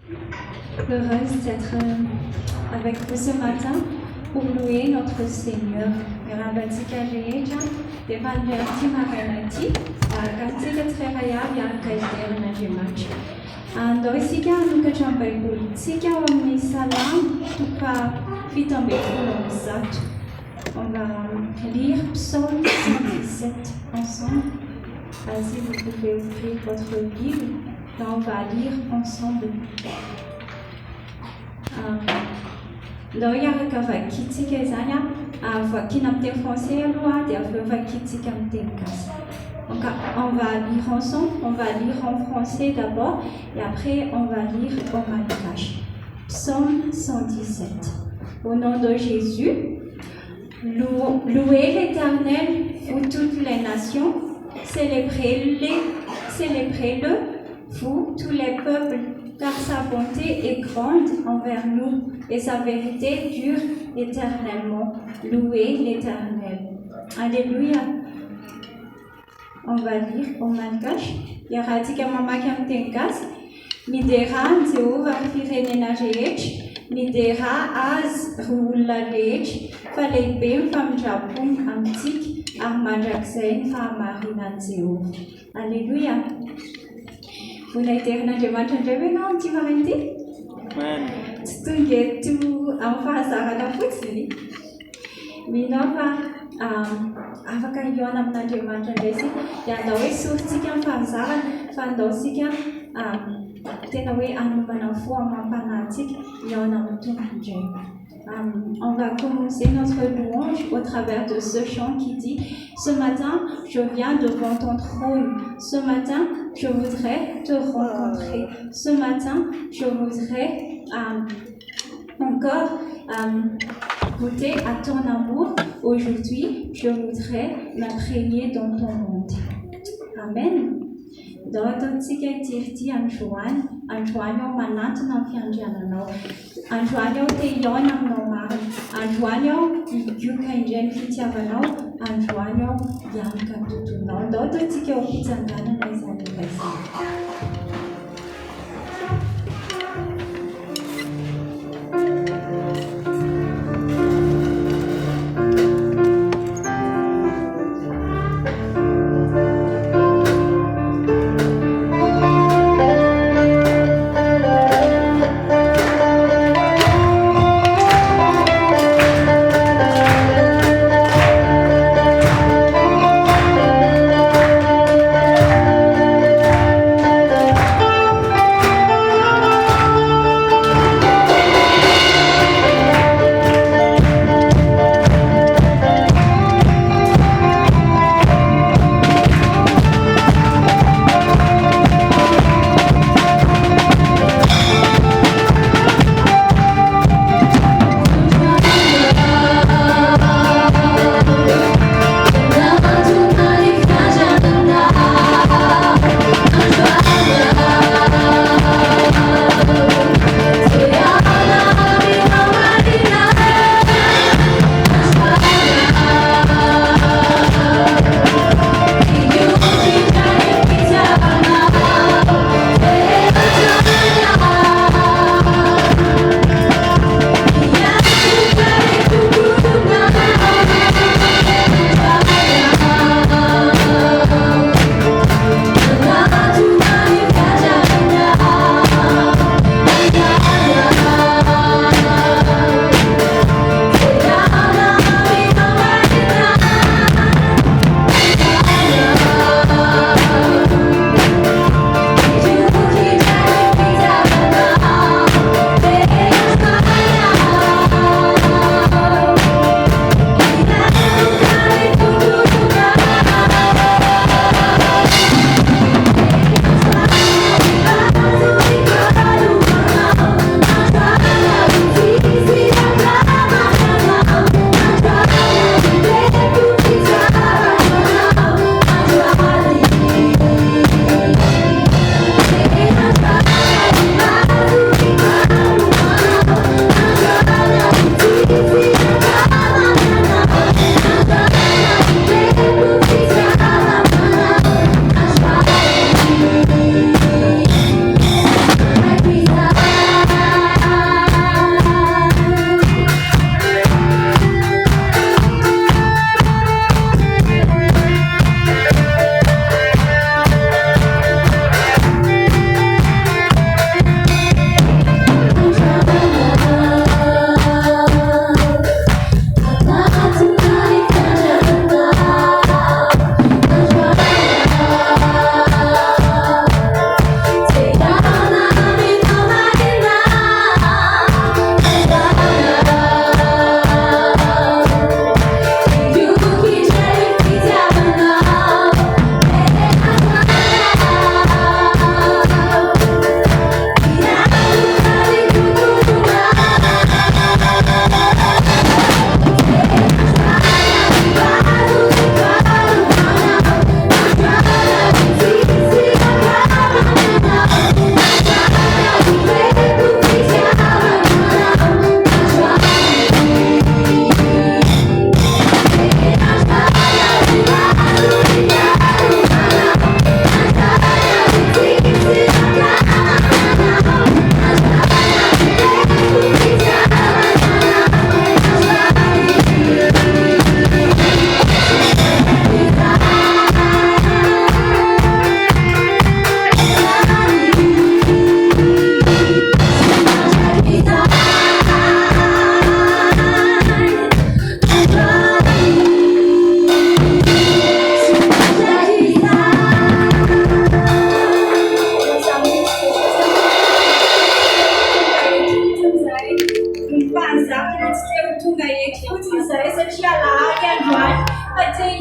Heureuse d'être avec vous ce matin pour louer notre Seigneur. On va lire Psaume 117 ensemble. Si vous pouvez ouvrir votre Bible, là on va lire ensemble. Lorsque va quitter Zania, va quitter français à loi, va quitter Donc on va lire ensemble, on va lire en français d'abord et après on va lire en malgache. Psaume 117. Au nom de Jésus, louez l'Éternel, vous toutes les nations, célébrez-le, vous tous les peuples, car sa bonté est grande envers nous et sa vérité dure éternellement. Louez l'Éternel. Alléluia. On va lire au malgache. Yaratika mama kam tenkas, midera Jéhovah firenenarech, midera az roulalech, fallait bien femme japon antique, armajacsen famarinan Jéhovah. Alléluia. Vous n'êtes rien de mal, non, tu m'as dit? Tu es tout en face à la foutue. Mais non, afaka hiona amin'Andriamanitra indray isika dia andao hoe sorintsika amin'ny fahazarana fa andao sika tena hoe anombana fo amam-panahintsika hiona amin'ny tompony indray. On va commencer notre louange au travers de ce chant qui dit « Ce matin, je viens devant ton trône. Ce matin, je voudrais te rencontrer. Ce matin, je voudrais encore goûter à ton amour. Aujourd'hui, je voudrais m'imprégner dans ton monde. » Amen. Daotatsika ity androany manantona amin'ny fiandriananao. Androany aho te hiaona aminao marina. Androany aho higioka indray ny fitiavanao. Androany aho hianaka ny tontolonao. Daotatsika ho fitsanganana izany izany.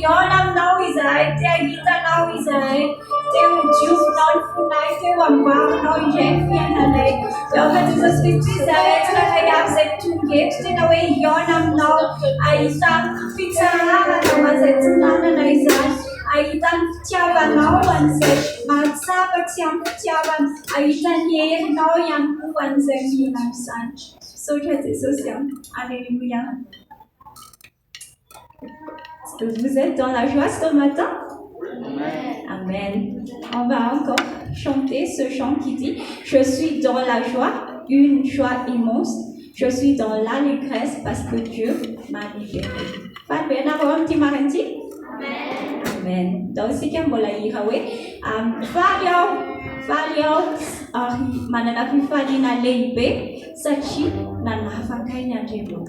Yonam Izai, Gita Izai, Juice non funai, Wambar, no Jeff, Yoga Jesus Izai, Kayab to get the way Yonam now, I sang Pizza, Namazetan Izai. Aitan tiawan nawan se matsapat siam tiawan aitan yer no yang puan se minam san. So Jesus siam. Alléluia. Est-ce que vous êtes dans la joie ce matin? Amen. On va encore chanter ce chant qui dit je suis dans la joie, une joie immense. Je suis dans l'allégresse parce que Dieu m'a libéré. Pas bien avoir un petit maranti? Amen. Donc, si quelqu'un veut lire, Falio, manana fifali na leibe, sachi na nafakai na jebo.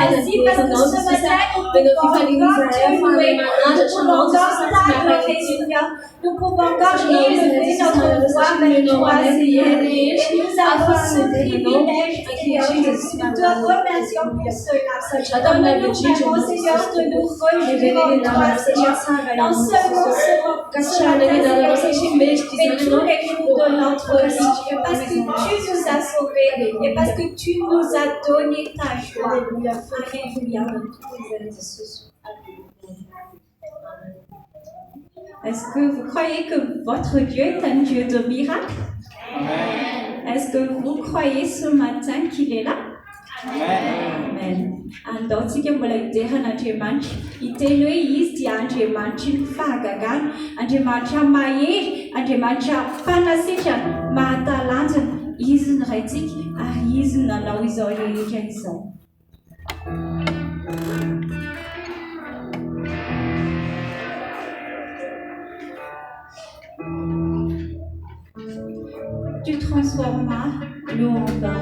Merci parce que ce matin, nous pouvons encore te louer. Nous pouvons encore t'adorer, Seigneur. Nous pouvons encore élever notre voix vers toi, Seigneur. Et nous avons ce privilège, Seigneur. Nous te remercions pour cela. Donne-nous vraiment, Seigneur, de nous réjouir en toi, Seigneur. Non seulement ce matin, Seigneur, mais tous les jours de notre vie. Parce que tu nous as sauvés et parce que tu nous as donné ta joie. Alléluia. Est-ce que vous croyez que votre Dieu est un Dieu de miracles? Amen. Est-ce que vous croyez ce matin qu'il est là? Amen. Andotike mbola idehana Andriamanitra iteny hoe izy dia Andriamanitra ny fahagagan, Andriamanitra mahery, Andriamanitra mpanasitrana, mahatalanjona, izy ny raitsika ary izy ny nanao izao rehetra izao. Tu transformas l'eau en vin.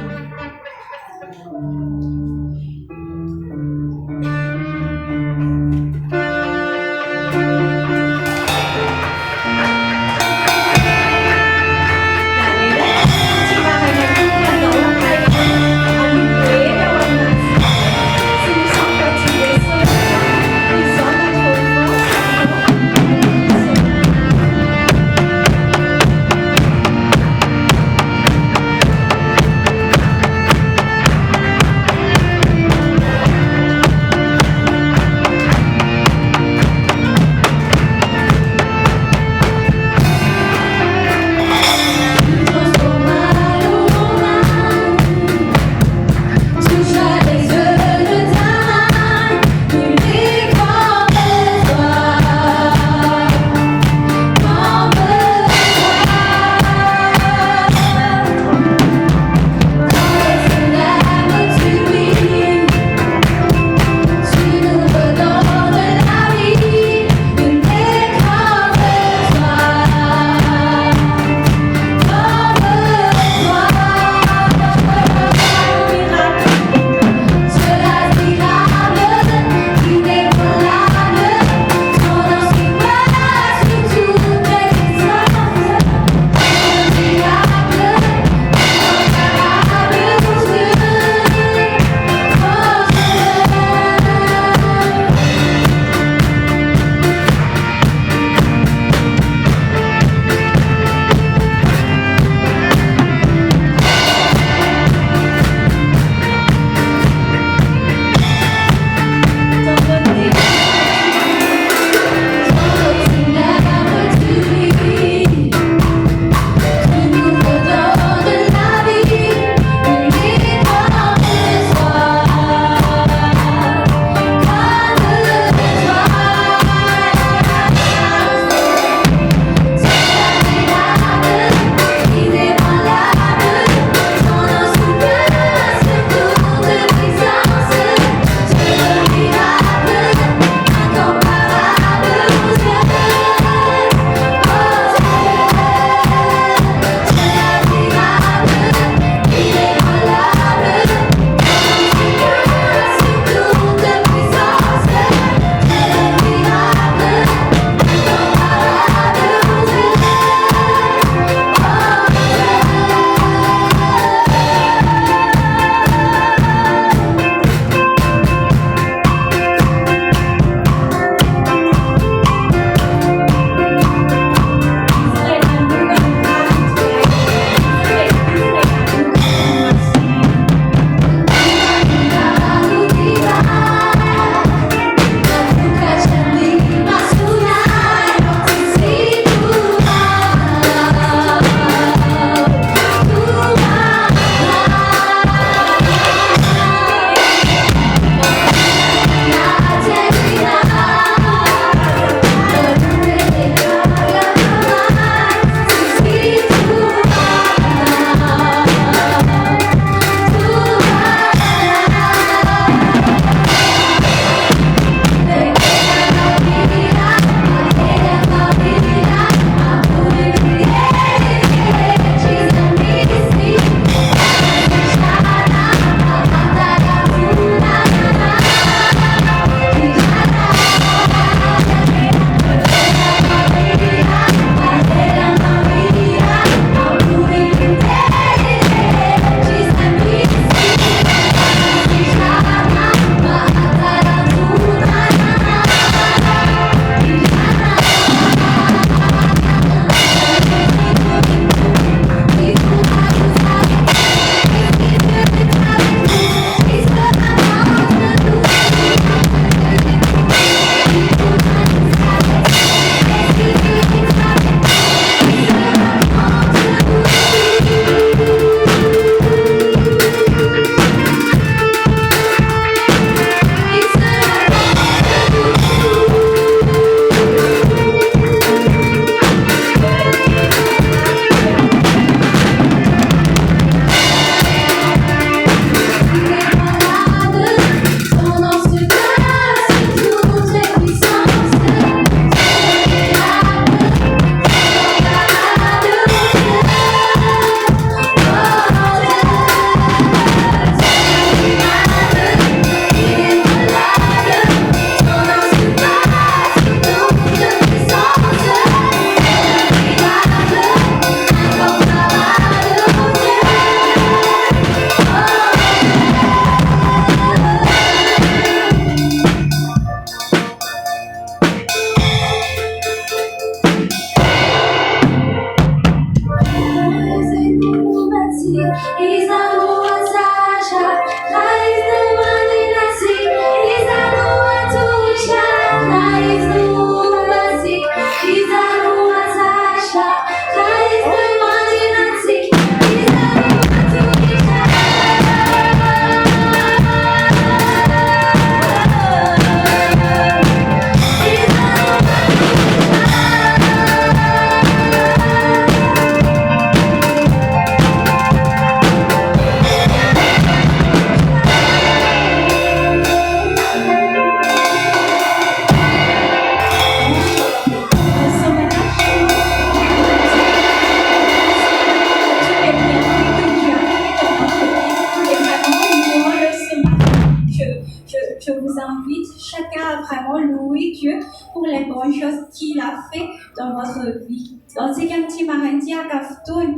Antsika amin'ity marainty akafotoany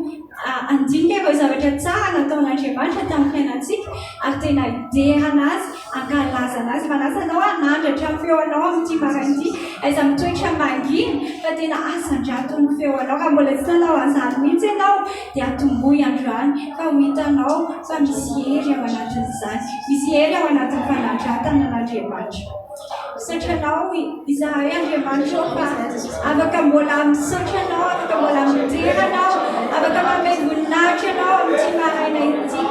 andinika ireo zavatra tsara nataon'Andriamanitra tamin'ny fiainantsika ary tena hiderana azy, ankalazana azy. Manasa anao hanandratra ny feonao amin'ity marainty, aiza mitoetra mangina fa tena asan-drato ny feonao. Raha mbola tsy nanao an'izany mihitsy ianao dia atombohy androany fa ho hitanao fa misy hery ao anatin'izany, misy hery ao anatin'ny fanandratana an'Andriamanitra. Misaotra anao izahay Andriamanitra fa afaka mbola misaotra anao, afaka mbola midera anao, afaka mameno voninahitra anao amin'ity maraina ity.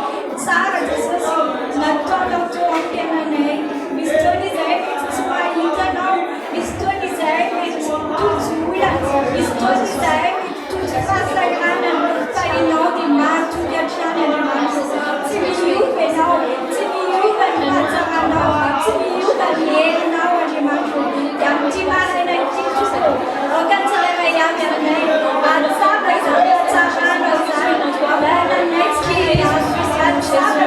Tsara Jesosy, nataonao teo amin'ny fiainanay. Misy fotoana izahay mety tsy mahita anao, misy fotoana izahay mety tojo-ola, misy fotoana izahay mety tojo-pahasahiranana, fa ianao dia mahatonga hatrany Andriamanitra. Tsy miova ianao, tsy miova ny fahatsaranao, tsy miova ny herinao Andriamanitra. Dia amin'ity maraina ity tompoko, aoka ny tsirairay avy aminay, atsapa izany fahatsaranao izany, ameranay tsy kely azy, atsapa